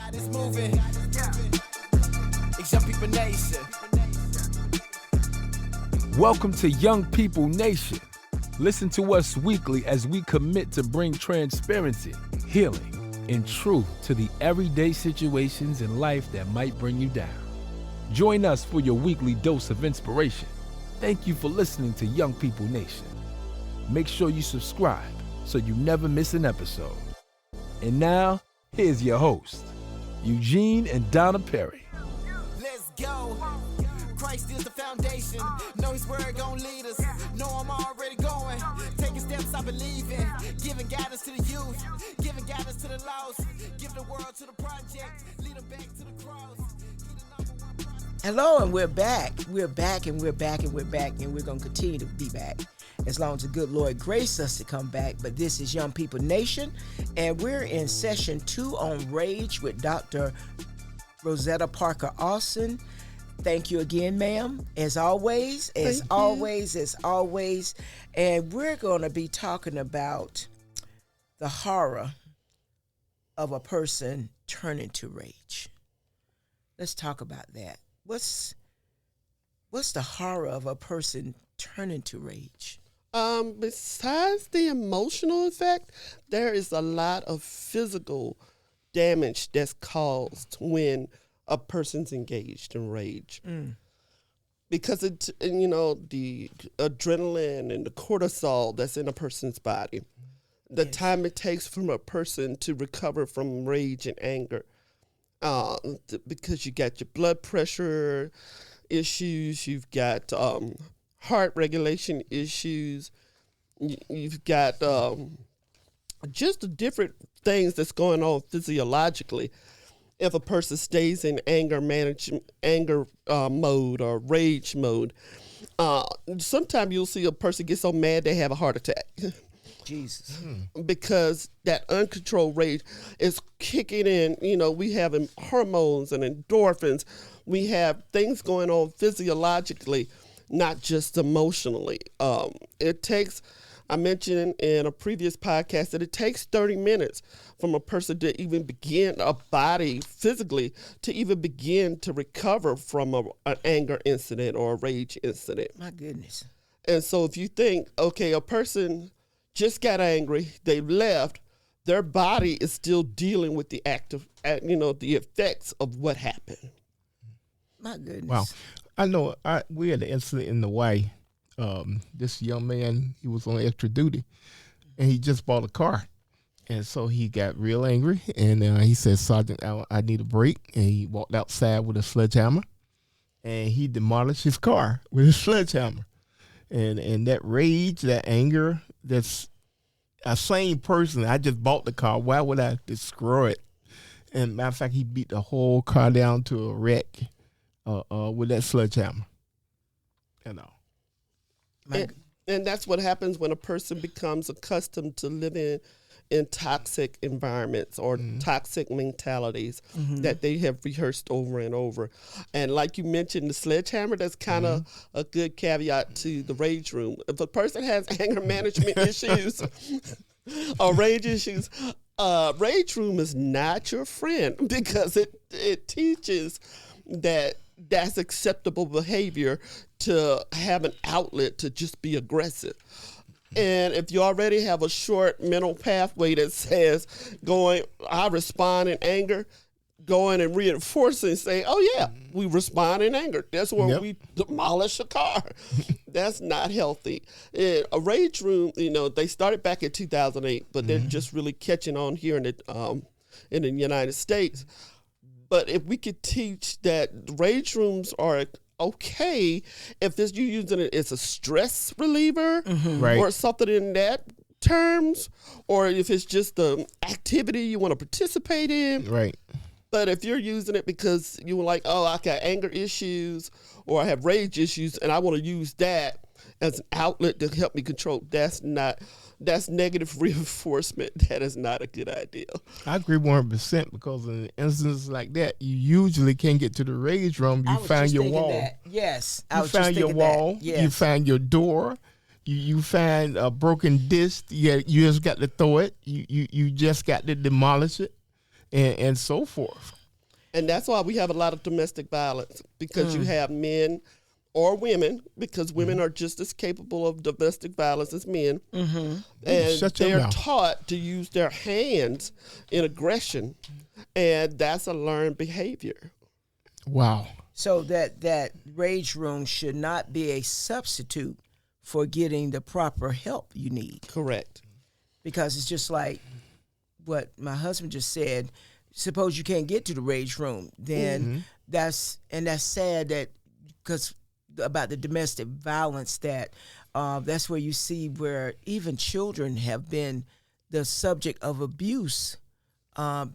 God is moving. It's Young People Nation. Welcome to Young People Nation. Listen to us weekly as we commit to bring transparency, healing, and truth to the everyday situations in life that might bring you down. Join us for your weekly dose of inspiration. Thank you for listening to Young People Nation. Make sure you subscribe so you never miss an episode. And now, here's your host, Eugene and Donna Perry. Let's go. Christ is the foundation. Know His word gon' lead us. Know I'm already going. Taking steps I believe in. Giving guidance to the youth. Giving guidance to the lost. Giving the world to the project. Lead them back to the cross. Hello, and we're back. We're back, and we're back, and we're back, and we're going to continue to be back as long as the good Lord grace us to come back. But this is Young People Nation, and we're in session 2 on Rage with Dr. Rosetta Parker Austin. Thank you again, ma'am, as always. And we're going to be talking about the horror of a person turning to rage. Let's talk about that. What's the horror of a person turning to rage? Besides the emotional effect, there is a lot of physical damage that's caused when a person's engaged in rage. Because the adrenaline and the cortisol that's in a person's body, the time it takes from a person to recover from rage and anger. Because you got your blood pressure issues, you've got heart regulation issues, you've got just the different things that's going on physiologically. If a person stays in anger mode or rage mode, sometimes you'll see a person get so mad they have a heart attack. Jesus. Because that uncontrolled rage is kicking in. You know, we have hormones and endorphins. We have things going on physiologically, not just emotionally. I mentioned in a previous podcast that it takes 30 minutes from a person to even begin, a body physically, to even begin to recover from an anger incident or a rage incident. My goodness. And so if you think, okay, a person just got angry, they left, their body is still dealing with the the effects of what happened. My goodness. Wow. I know we had an incident in Hawaii. This young man, he was on extra duty, and he just bought a car. And so he got real angry, and he said, "Sergeant, I need a break." And he walked outside with a sledgehammer, and he demolished his car with a sledgehammer. And that rage, that anger, that's a same person. I just bought the car. Why would I destroy it? And matter of fact, he beat the whole car down to a wreck with that sledgehammer. You know. And that's what happens when a person becomes accustomed to living in toxic environments or toxic mentalities that they have rehearsed over and over. And like you mentioned, the sledgehammer, that's kind of a good caveat to the rage room. If a person has anger management issues or rage issues, rage room is not your friend, because it teaches that that's acceptable behavior to have an outlet to just be aggressive. And if you already have a short mental pathway that says I respond in anger, going and reinforcing, saying, oh yeah, we respond in anger. That's where we demolish a car. That's not healthy. And a rage room, they started back in 2008, but they're just really catching on here in the United States. But if we could teach that rage rooms are okay if you're using it as a stress reliever or something in that terms, or if it's just the activity you want to participate in. Right. But if you're using it because you were like, oh, I got anger issues or I have rage issues and I want to use that as an outlet to help me control, that's negative reinforcement. That is not a good idea. I agree 100%, because in instances like that, you usually can't get to the rage room. You find your wall. That. Yes. You find your wall. Yes. You find your door. You find a broken disc. You just got to throw it. You just got to demolish it. and so forth. And that's why we have a lot of domestic violence, because you have men or women, because women are just as capable of domestic violence as men. And they're taught to use their hands in aggression. And that's a learned behavior. Wow. So that rage room should not be a substitute for getting the proper help you need. Correct. Because it's just like what my husband just said. Suppose you can't get to the rage room, then that's sad, that because about the domestic violence, that that's where you see where even children have been the subject of abuse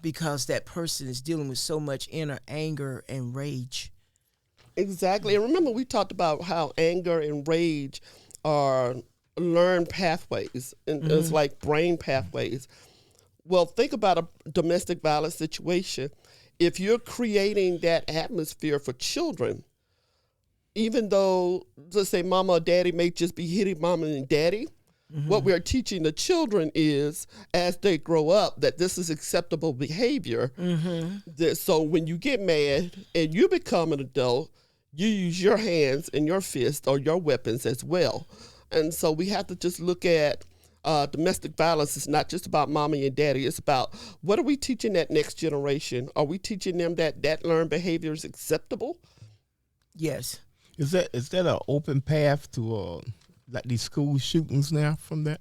because that person is dealing with so much inner anger and rage. Exactly. And remember, we talked about how anger and rage are learned pathways, and it's like brain pathways. Well, think about a domestic violence situation. If you're creating that atmosphere for children, even though, let's say, mama or daddy may just be hitting mama and daddy, what we're teaching the children is, as they grow up, that this is acceptable behavior. So when you get mad and you become an adult, you use your hands and your fists or your weapons as well. And so we have to just look at domestic violence is not just about mommy and daddy. It's about, what are we teaching that next generation? Are we teaching them that learned behavior is acceptable? Yes. Is that an open path to like these school shootings now from that?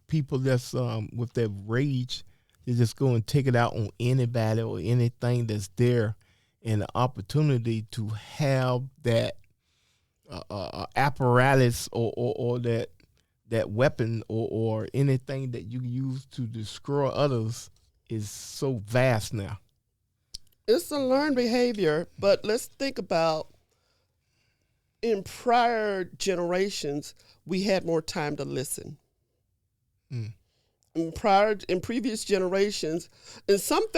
People that's with that rage, they just go and take it out on anybody or anything that's there, and the opportunity to have that apparatus or that weapon or anything that you use to destroy others is so vast now. It's a learned behavior, but let's think about, in prior generations, we had more time to listen. In previous generations, in some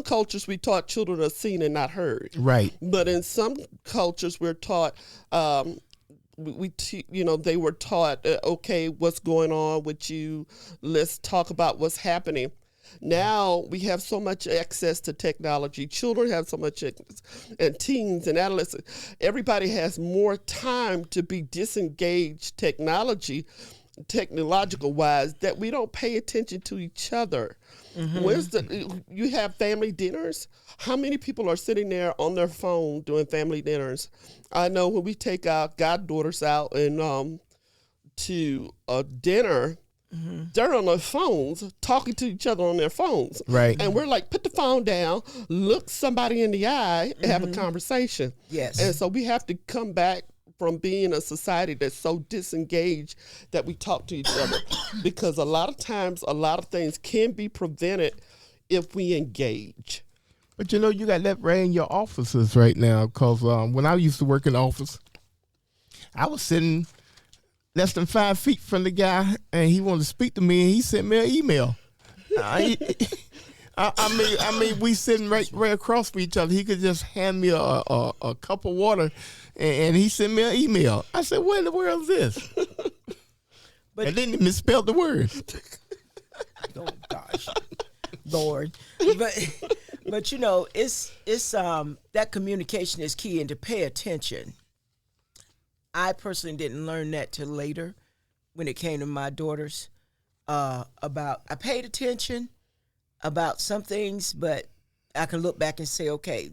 cultures, we taught children are seen and not heard. Right. But in some cultures, we're taught, they were taught, okay, what's going on with you? Let's talk about what's happening. Now we have so much access to technology. Children have so much, and teens and adolescents. Everybody has more time to be disengaged technological wise, that we don't pay attention to each other. You have family dinners? How many people are sitting there on their phone doing family dinners? I know when we take our goddaughters out and to a dinner, they're on their phones talking to each other on their phones. Right. And we're like, put the phone down, look somebody in the eye, and have a conversation. Yes. And so we have to come back from being a society that's so disengaged that we talk to each other. Because a lot of times, a lot of things can be prevented if we engage. But you got that right in your offices right now, because when I used to work in the office, I was sitting less than 5 feet from the guy, and he wanted to speak to me, and he sent me an email. I mean, we sitting right across from each other. He could just hand me a cup of water, and he sent me an email. I said, "What in the world is this?" And then he misspelled the word. Oh gosh, Lord! But it's that communication is key, and to pay attention. I personally didn't learn that till later, when it came to my daughters. I paid attention about some things, but I can look back and say, okay,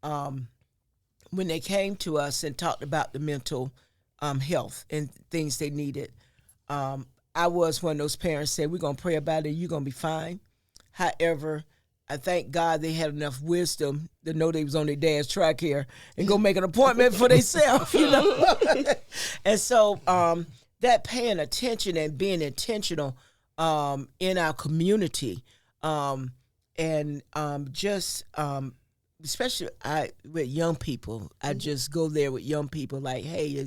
when they came to us and talked about the mental health and things they needed, I was one of those parents said, we're going to pray about it, you're going to be fine. However, I thank God they had enough wisdom to know they was on their dad's track here and go make an appointment for themselves, And so that paying attention and being intentional in our community, especially with young people, I just go there with young people like, hey,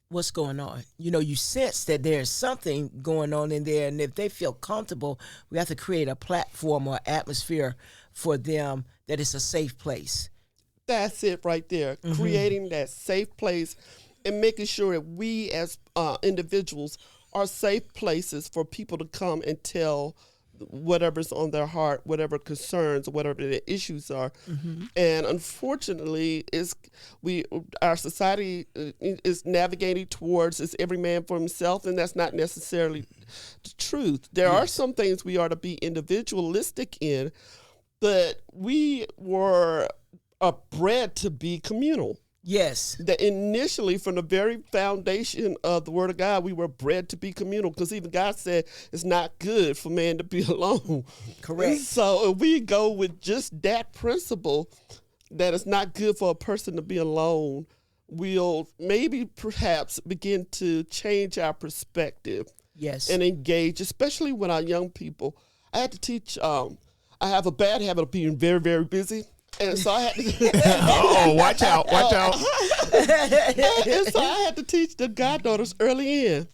what's going on? You sense that there's something going on in there, and if they feel comfortable, we have to create a platform or atmosphere for them that it's a safe place. That's it right there, creating that safe place and making sure that we as individuals are safe places for people to come and tell whatever's on their heart, whatever concerns, whatever the issues are. And unfortunately, our society is navigating towards is every man for himself, and that's not necessarily the truth. There are some things we are to be individualistic in, but we are bred to be communal. Yes. That initially, from the very foundation of the Word of God, we were bred to be communal, because even God said it's not good for man to be alone. Correct. So if we go with just that principle, that it's not good for a person to be alone, we'll maybe perhaps begin to change our perspective. Yes. And engage, especially with our young people. I had to teach, I have a bad habit of being very, very busy. And so I had to watch out. and so I had to teach the goddaughters early in,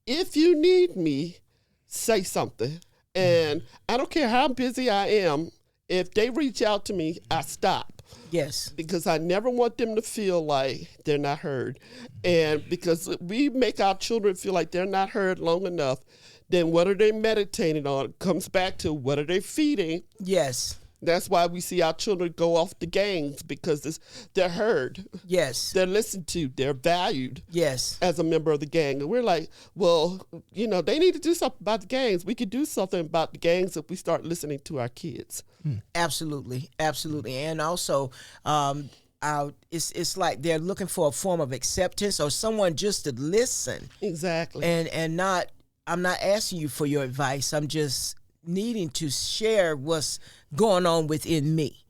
if you need me, say something. And I don't care how busy I am, if they reach out to me, I stop. Yes. Because I never want them to feel like they're not heard. And because we make our children feel like they're not heard long enough, then what are they meditating on? It comes back to, what are they feeding? Yes. That's why we see our children go off the gangs, because they're heard. Yes. They're listened to. They're valued. Yes. As a member of the gang. And we're like, well, they need to do something about the gangs. We could do something about the gangs if we start listening to our kids. Absolutely. Absolutely. And also, it's like they're looking for a form of acceptance or someone just to listen. Exactly. And not, I'm not asking you for your advice. I'm just needing to share what's going on within me.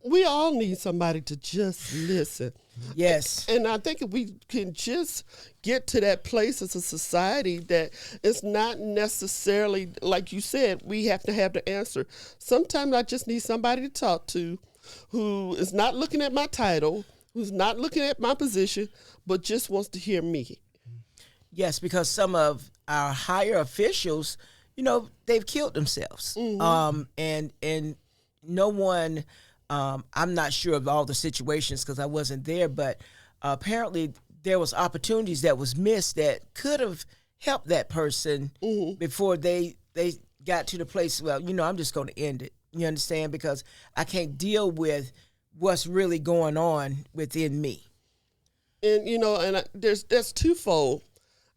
We all need somebody to just listen. Yes. And I think if we can just get to that place as a society that it's not necessarily, like you said, we have to have the answer. Sometimes I just need somebody to talk to who is not looking at my title, who's not looking at my position, but just wants to hear me. Yes, because some of our higher officials, they've killed themselves. And no one, I'm not sure of all the situations because I wasn't there, but apparently there was opportunities that was missed that could have helped that person before they got to the place, well, I'm just going to end it. You understand? Because I can't deal with what's really going on within me. And that's twofold.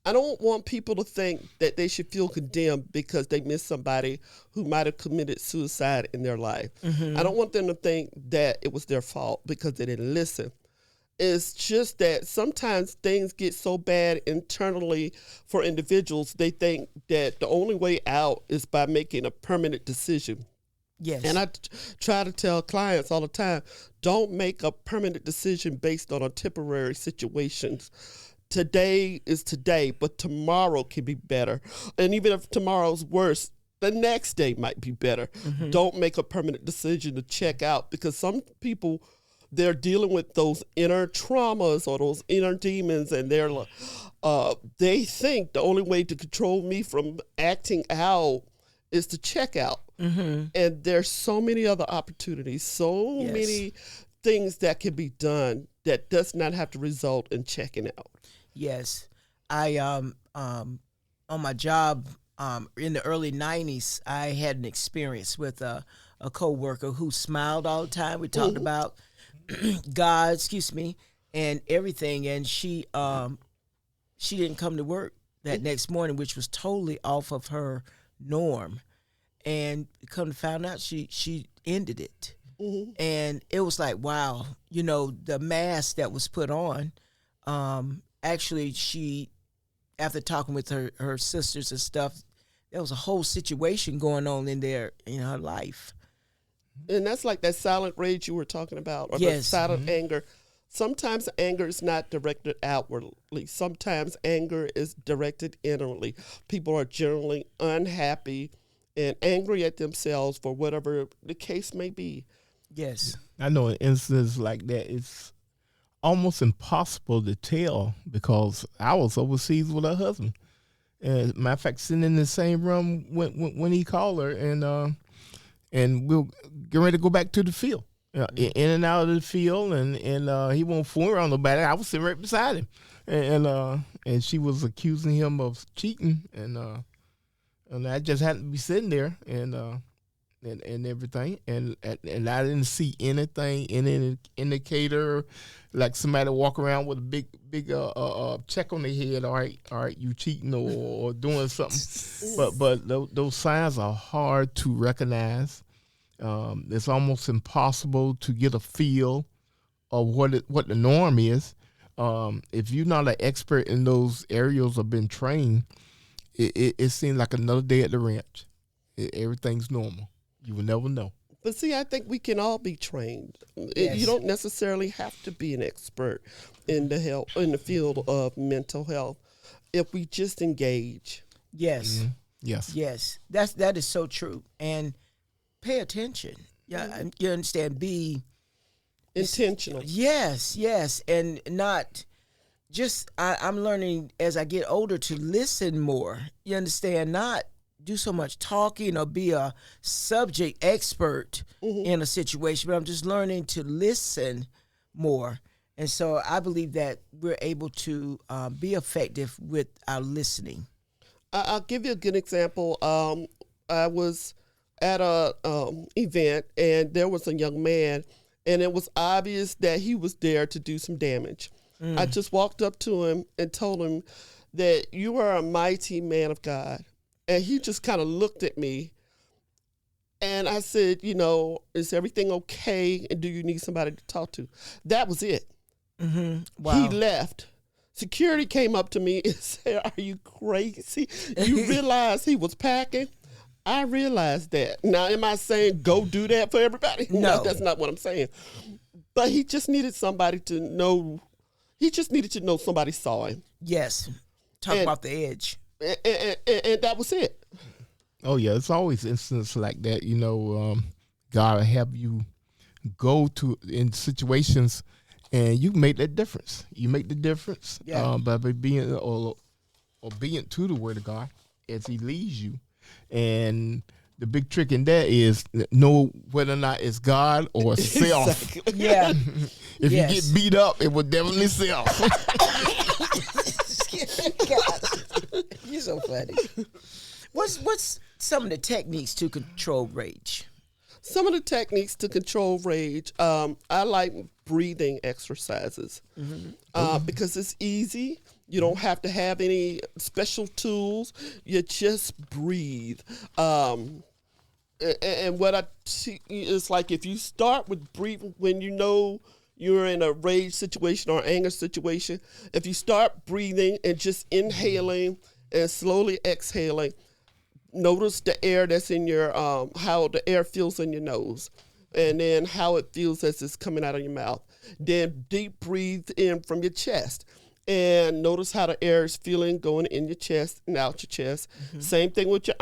I don't want people to think that they should feel condemned because they missed somebody who might have committed suicide in their life. I don't want them to think that it was their fault because they didn't listen. It's just that sometimes things get so bad internally for individuals, they think that the only way out is by making a permanent decision. Yes. And I try to tell clients all the time, don't make a permanent decision based on a temporary situations. Today is today, but tomorrow can be better. And even if tomorrow's worse, the next day might be better. Don't make a permanent decision to check out, because some people, they're dealing with those inner traumas or those inner demons, and they think the only way to control me from acting out is to check out. And there's so many other opportunities, so many things that can be done that does not have to result in checking out. Yes. I on my job in the early 90s, I had an experience with a coworker who smiled all the time. We talked about God, and everything, and she didn't come to work that next morning, which was totally off of her norm. And come to find out, she ended it. And it was like, wow, the mask that was put on, actually, she, after talking with her sisters and stuff, there was a whole situation going on in her life. And that's like that silent rage you were talking about, or Yes. the silent anger. Sometimes anger is not directed outwardly. Sometimes anger is directed inwardly. People are generally unhappy and angry at themselves for whatever the case may be. Yes. I know in instances like that, it's almost impossible to tell, because I was overseas with her husband. And matter of fact, sitting in the same room when he called her, and we'll get ready to go back to the field, in and out of the field, and he won't fool around nobody. I was sitting right beside him, and she was accusing him of cheating, and I just happened to be sitting there, and everything, and I didn't see anything, any indicator, like somebody walk around with a big check on their head. All right, you cheating or doing something. but those signs are hard to recognize. It's almost impossible to get a feel of what the norm is. If you're not an expert in those areas or been trained, it seems like another day at the ranch. Everything's normal. You will never know. But see, I think we can all be trained. Yes. You don't necessarily have to be an expert in the field of mental health if we just engage. Yes. Mm-hmm. Yes. Yes. That is so true. And pay attention. Yeah, you understand. Be Intentional. yes, and not just. I'm learning as I get older to listen more. You understand? Not do so much talking or be a subject expert in a situation, but I'm just learning to listen more. And so I believe that we're able to be effective with our listening. I'll give you a good example. I was at a event, and there was a young man, and it was obvious that he was there to do some damage. I just walked up to him and told him that you are a mighty man of God. And he just kind of looked at me, and I said, is everything okay? And do you need somebody to talk to? That was it. Wow. He left. Security came up to me and said, are you crazy? You realize he was packing? I realized that. Now, am I saying go do that for everybody? No. That's not what I'm saying. But he just needed somebody to know. He just needed to know somebody saw him. Yes. Talk about the edge. And that was it. Oh yeah, it's always instances like that. God will have you go to in situations, and you make that difference. You make the difference by being or obedient to the word of God as He leads you. And the big trick in that is know whether or not it's God or self. Exactly. Yeah. If you get beat up, it will definitely self. God, you're so funny. What's some of the techniques to control rage? Some of the techniques to control rage, I like breathing exercises because it's easy. You don't have to have any special tools. You just breathe. And what I see is like if you start with breathing when you know you're in a rage situation or anger situation, if you start breathing and just inhaling and slowly exhaling, notice the air that's in your, how the air feels in your nose, and then how it feels as it's coming out of your mouth. Then deep breathe in from your chest, and notice how the air is feeling going in your chest and out your chest. Same thing with your,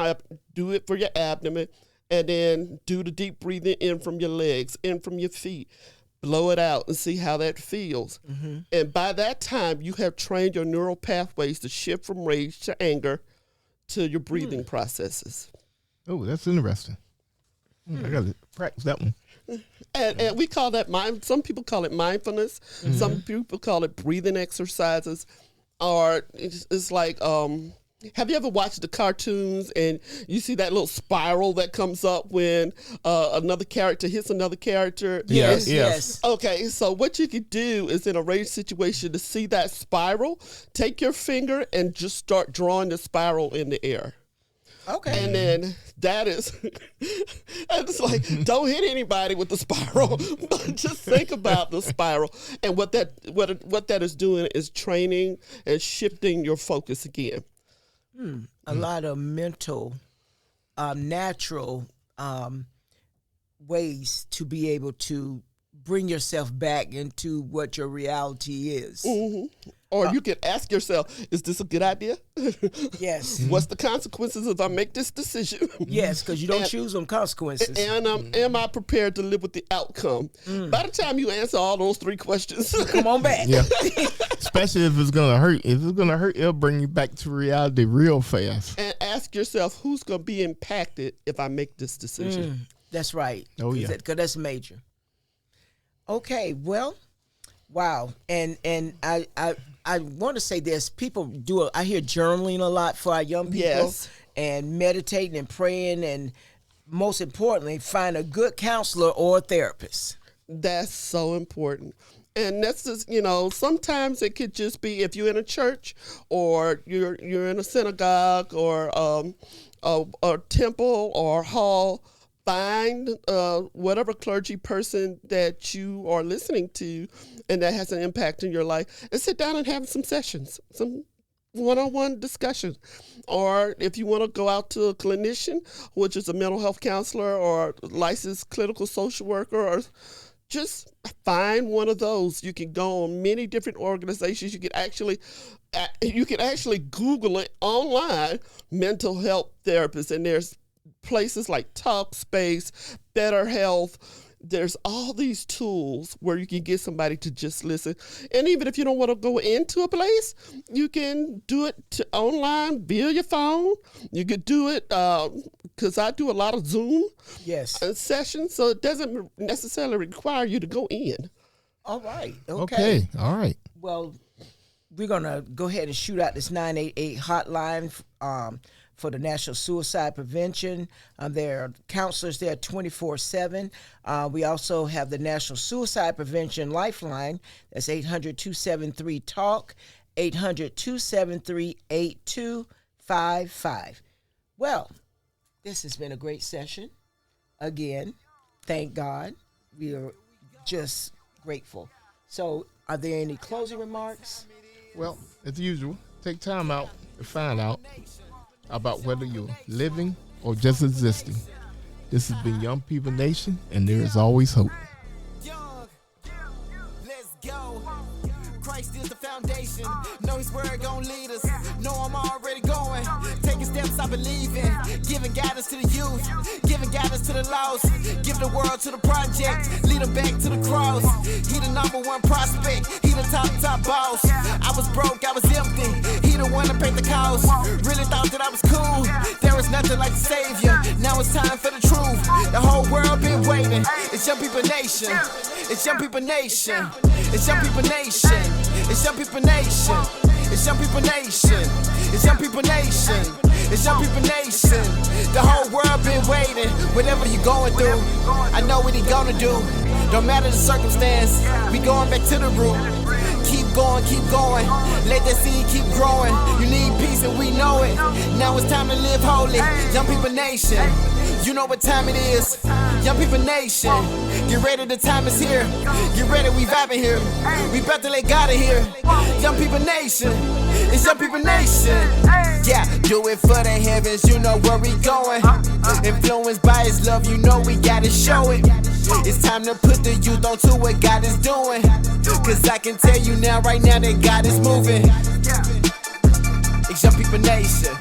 do it for your abdomen, and then do the deep breathing in from your legs, in from your feet. Blow it out and see how that feels. And by that time, you have trained your neural pathways to shift from rage to anger to your breathing processes. Oh, that's interesting. I got to practice that one. And we call that some people call it mindfulness. Some people call it breathing exercises. Or it's like, have you ever watched the cartoons and you see that little spiral that comes up when another character hits another character? Yes. Okay, so what you could do is in a rage situation to see that spiral, take your finger and just start drawing the spiral in the air. Okay. And then that is, and it's like, don't hit anybody with the spiral, but just think about the spiral. And what that is doing is training and shifting your focus again. A lot of mental, natural ways to be able to bring yourself back into what your reality is. Or you could ask yourself, is this a good idea? Yes. What's the consequences if I make this decision? Yes, because you don't choose them consequences. And am I prepared to live with the outcome? By the time you answer all those three questions, Come on back. Yeah. Especially if it's gonna hurt. If it's gonna hurt, it'll bring you back to reality real fast. and ask yourself, who's going to be impacted if I make this decision? That's right. Oh, yeah. Because that's major. Okay, well, wow. And I I want to say this. People do. I hear journaling a lot for our young people, Yes. and meditating and praying, and most importantly, find a good counselor or a therapist. That's so important. And that's just, sometimes it could just be if you're in a church or you're in a synagogue or a temple or hall, find whatever clergy person that you are listening to and that has an impact in your life, and sit down and have some sessions, some one-on-one discussions. Or if you want to go out to a clinician, which is a mental health counselor or licensed clinical social worker, or just find one of those. You can go on many different organizations. You can actually Google it online, mental health therapists, and there's places like Talkspace, Better Health. There's all these tools where you can get somebody to just listen. And even if you don't want to go into a place, you can do it online via your phone. You could do it because I do a lot of Zoom sessions, so it doesn't necessarily require you to go in. All right. Okay. All right. Well, we're going to go ahead and shoot out this 988 hotline for the National Suicide Prevention. There are counselors there 24/7. We also have the National Suicide Prevention Lifeline. That's 800-273-TALK, 800-273-8255. Well, this has been a great session. Again, thank God. We are just grateful. So, are there any closing remarks? Well, as usual, take time out to find out about whether you're living or just existing. This has been Young People Nation, and there is always hope. Let's go. Christ is the foundation. Know his word gon' lead us. Know I'm already going. Taking steps I believe in. Giving guidance to the youth. Giving guidance to the lost. Give the world to the project. Lead them back to the cross. He the #1 prospect. He the top boss. I was broke, I was empty. He the one that paid the cost. Really thought that I was cool. There was nothing like the Savior. Now it's time for the truth. The whole world been waiting. It's Young People Nation. It's Young People Nation. It's Young People Nation. It's Young People Nation. It's Young People Nation. It's Young People Nation. It's Young People Nation. The whole world been waiting. Whatever you going through, I know what he gonna do. Don't matter the circumstance, we going back to the root. Keep going, keep going. Let that seed keep growing. You need peace and we know it. Now it's time to live holy. Young People Nation. You know what time it is. Young People Nation. Get ready, the time is here. Get ready, we vibing here. We about to let God in here. Young People Nation. It's Young People Nation. Yeah, do it for the heavens, you know where we going. Influenced by his love, you know we gotta show it. It's time to put the youth onto what God is doing. Cause I can tell you now, right now, that God is moving. It's Young People Nation.